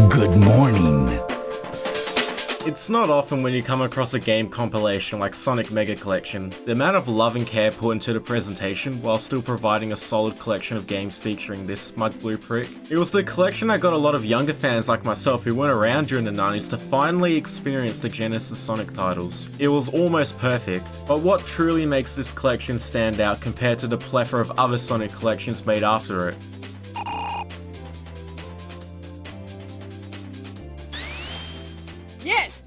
Good morning. It's not often when you come across a game compilation like Sonic Mega Collection, the amount of love and care put into the presentation while still providing a solid collection of games featuring this smug blue prick. It was the collection that got a lot of younger fans like myself who weren't around during the 90s to finally experience the Genesis Sonic titles. It was almost perfect, but what truly makes this collection stand out compared to the plethora of other Sonic collections made after it? Yes!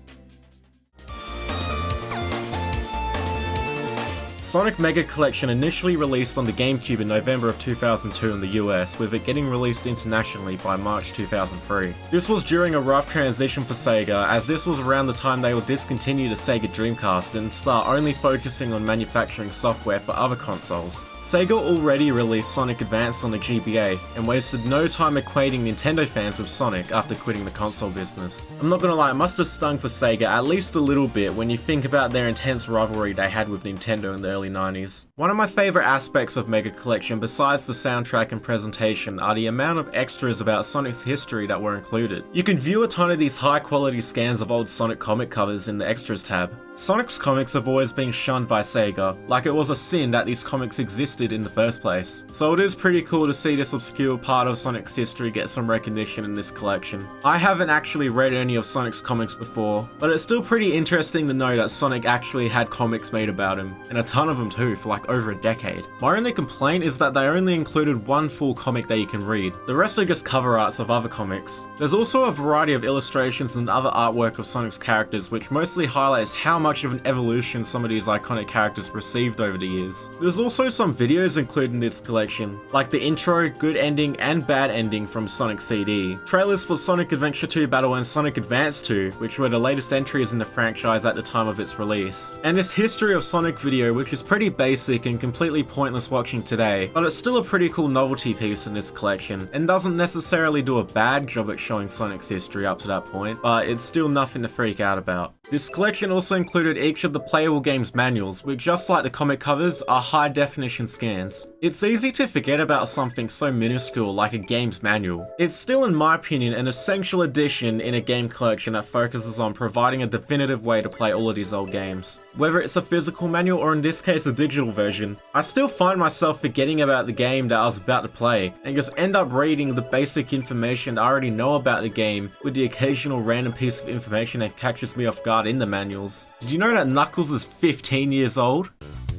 Sonic Mega Collection initially released on the GameCube in November of 2002 in the US, with it getting released internationally by March 2003. This was during a rough transition for Sega, as this was around the time they would discontinue the Sega Dreamcast and start only focusing on manufacturing software for other consoles. Sega already released Sonic Advance on the GBA, and wasted no time equating Nintendo fans with Sonic after quitting the console business. I'm not gonna lie, it must have stung for Sega at least a little bit when you think about their intense rivalry they had with Nintendo in the early 90s. One of my favourite aspects of Mega Collection besides the soundtrack and presentation are the amount of extras about Sonic's history that were included. You can view a ton of these high quality scans of old Sonic comic covers in the extras tab. Sonic's comics have always been shunned by Sega, like it was a sin that these comics existed in the first place. So it is pretty cool to see this obscure part of Sonic's history get some recognition in this collection. I haven't actually read any of Sonic's comics before, but it's still pretty interesting to know that Sonic actually had comics made about him, and a ton of them too, for like over a decade. My only complaint is that they only included one full comic that you can read. The rest are just cover arts of other comics. There's also a variety of illustrations and other artwork of Sonic's characters, which mostly highlights how much of an evolution some of these iconic characters received over the years. There's also some videos included in this collection, like the intro, good ending, and bad ending from Sonic CD, trailers for Sonic Adventure 2 Battle and Sonic Advance 2, which were the latest entries in the franchise at the time of its release, and this History of Sonic video, which is pretty basic and completely pointless watching today, but it's still a pretty cool novelty piece in this collection, and doesn't necessarily do a bad job at showing Sonic's history up to that point, but it's still nothing to freak out about. This collection also included each of the playable games manuals, which just like the comic covers, are high definition scans. It's easy to forget about something so minuscule like a game's manual. It's still, in my opinion, an essential addition in a game collection that focuses on providing a definitive way to play all of these old games. Whether it's a physical manual or in this case a digital version, I still find myself forgetting about the game that I was about to play and just end up reading the basic information I already know about the game with the occasional random piece of information that catches me off guard in the manuals. Did you know that Knuckles is 15 years old?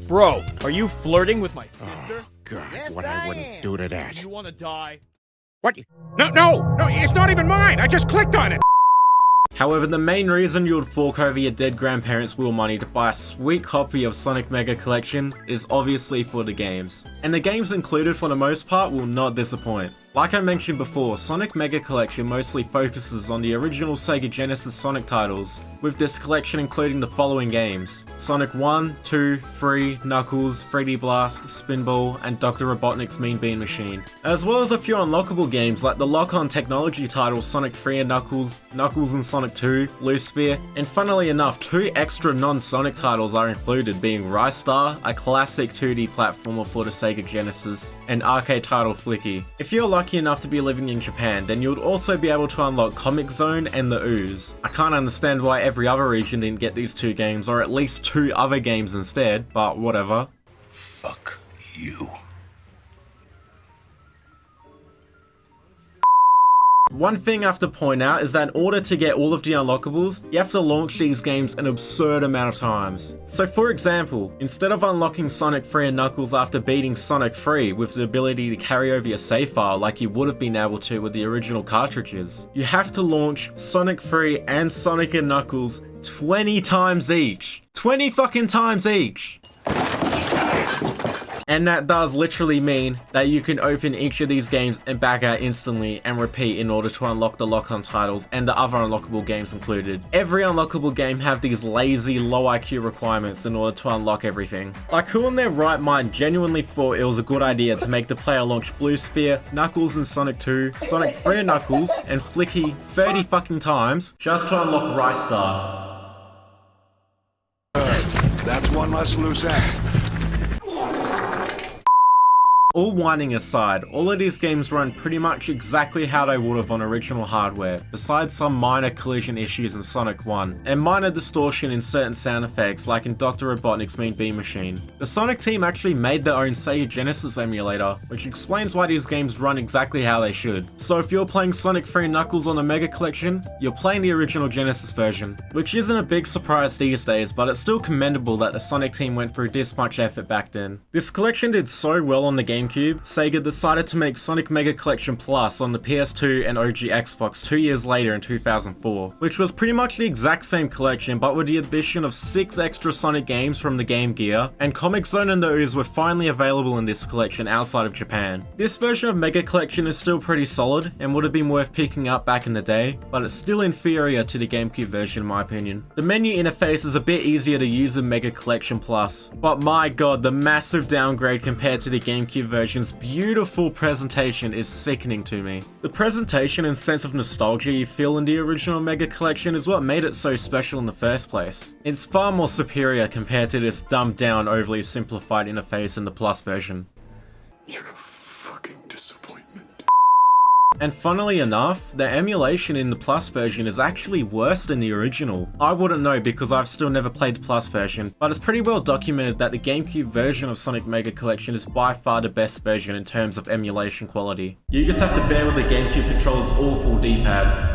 Bro, are you flirting with my sister? God, Yes, what I I wouldn't am. do to that. Do you want to die? What? No, it's not even mine. I just clicked on it. However, the main reason you would fork over your dead grandparents' will money to buy a sweet copy of Sonic Mega Collection is obviously for the games. And the games included for the most part will not disappoint. Like I mentioned before, Sonic Mega Collection mostly focuses on the original Sega Genesis Sonic titles, with this collection including the following games: Sonic 1, 2, 3, Knuckles, 3D Blast, Spinball, and Dr. Robotnik's Mean Bean Machine, as well as a few unlockable games like the lock-on technology titles Sonic 3 and Knuckles, Knuckles and Sonic 2, Loose Sphere, and funnily enough, 2 extra non-Sonic titles are included, being Rise Star, a classic 2D platformer for the Sega Genesis, and arcade title Flicky. If you're lucky enough to be living in Japan, then you would also be able to unlock Comic Zone and the Ooze. I can't understand why every other region didn't get these 2 games, or at least 2 other games instead, but whatever. Fuck you. One thing I have to point out is that in order to get all of the unlockables, you have to launch these games an absurd amount of times. So for example, instead of unlocking Sonic 3 and Knuckles after beating Sonic 3 with the ability to carry over your save file like you would have been able to with the original cartridges, you have to launch Sonic 3 and Sonic and Knuckles 20 times each. 20 fucking times each! And that does literally mean that you can open each of these games and back out instantly and repeat in order to unlock the lock-on titles and the other unlockable games included. Every unlockable game have these lazy, low IQ requirements in order to unlock everything. Like, who in their right mind genuinely thought it was a good idea to make the player launch Blue Sphere, Knuckles and Sonic 2, Sonic 3 and Knuckles, and Flicky 30 fucking times just to unlock Rise Star? That's one less loose end. All whining aside, all of these games run pretty much exactly how they would have on original hardware, besides some minor collision issues in Sonic 1, and minor distortion in certain sound effects like in Dr. Robotnik's Mean Bean Machine. The Sonic team actually made their own SegaGenesis emulator, which explains why these games run exactly how they should. So if you're playing Sonic 3 Knuckles on the Mega Collection, you're playing the original Genesis version, which isn't a big surprise these days, but it's still commendable that the Sonic team went through this much effort back then. This collection did so well on the GameCube, Sega decided to make Sonic Mega Collection Plus on the PS2 and OG Xbox 2 years later in 2004, which was pretty much the exact same collection but with the addition of 6 extra Sonic games from the Game Gear, and Comic Zone and the Ooze were finally available in this collection outside of Japan. This version of Mega Collection is still pretty solid and would have been worth picking up back in the day, but it's still inferior to the GameCube version in my opinion. The menu interface is a bit easier to use than Mega Collection Plus, but my god, the massive downgrade compared to the GameCube version's beautiful presentation is sickening to me. The presentation and sense of nostalgia you feel in the original Mega Collection is what made it so special in the first place. It's far more superior compared to this dumbed down, overly simplified interface in the Plus version. You're a fucking disappointment. And funnily enough, the emulation in the Plus version is actually worse than the original. I wouldn't know because I've still never played the Plus version, but it's pretty well documented that the GameCube version of Sonic Mega Collection is by far the best version in terms of emulation quality. You just have to bear with the GameCube controller's awful D-pad.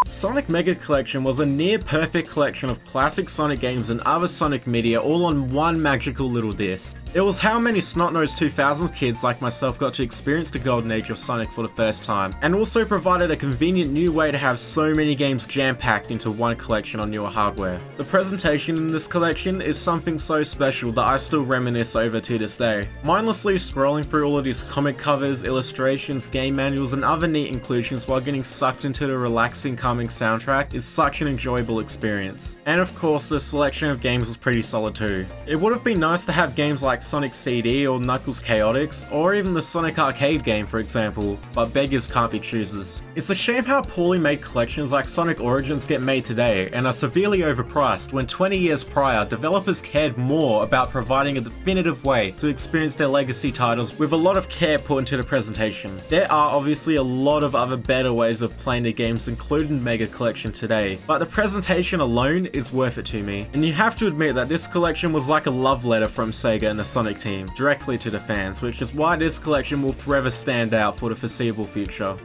Sonic Mega Collection was a near-perfect collection of classic Sonic games and other Sonic media all on one magical little disc. It was how many snot-nosed 2000s kids like myself got to experience the golden age of Sonic for the first time, and also provided a convenient new way to have so many games jam-packed into one collection on newer hardware. The presentation in this collection is something so special that I still reminisce over to this day. Mindlessly scrolling through all of these comic covers, illustrations, game manuals, and other neat inclusions while getting sucked into the relaxing, calming soundtrack is such an enjoyable experience. And of course, the selection of games was pretty solid too. It would have been nice to have games like Sonic CD or Knuckles Chaotix, or even the Sonic Arcade game for example, but beggars can't be choosers. It's a shame how poorly made collections like Sonic Origins get made today and are severely overpriced when 20 years prior, developers cared more about providing a definitive way to experience their legacy titles with a lot of care put into the presentation. There are obviously a lot of other better ways of playing the games included in Mega Collection today, but the presentation alone is worth it to me. And you have to admit that this collection was like a love letter from Sega and the Sonic team, directly to the fans, which is why this collection will forever stand out for the foreseeable future.